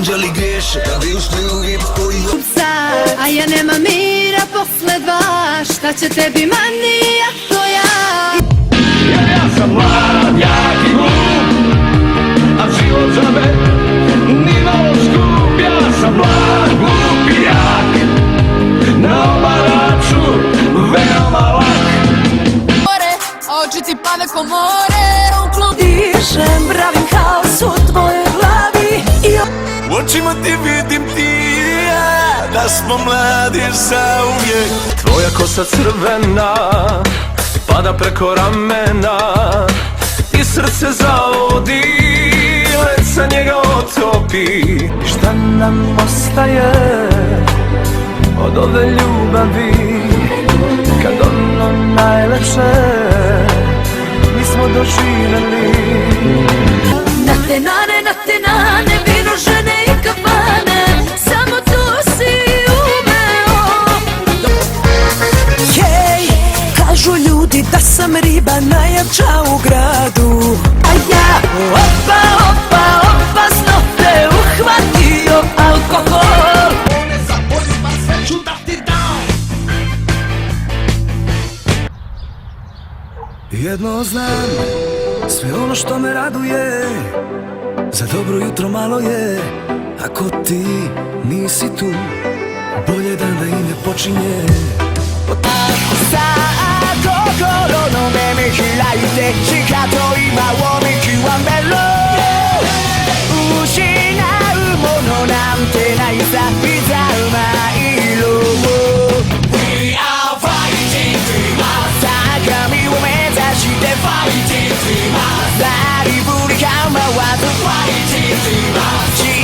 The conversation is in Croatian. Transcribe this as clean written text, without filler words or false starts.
anđeli griješe, da bi ušli u rip koji a ja nema mira posle dva, šta će tebi mani ako ja? Jer ja sam mlad, jak i glup, a život za me nimalo skup. Ja sam mlad, glup i jak, na obaraču veoma lak. More, oči ti pade ko more. Dižem, pravim haos u tvojoj glavi. U očima ti vidim ti, da smo mladi zauvijek. Tvoja kosa crvena spada preko ramena i srce zavodi, led sa njega otopi. Šta nam ostaje od ove ljubavi, kad ono najlepše mi smo doživjeli. Na te nane, vino, žene i kafane, samo to si umeo. Hej, kažu ljudi da sam riba najjača u gradu, a ja opasno te uhvatio alkohol. Jedno znam, sve ono što me raduje, za dobro jutro malo je. Ako ti nisi tu, bolje dan da i ne počinje. さあ心の目見開いてしかと今を見極めろ。失うものなんてないさ、ビザうまい色。 We are fighting dreamers、 高みを目指して Fighting dreamers、 さりぶり構わず Fighting dreamers、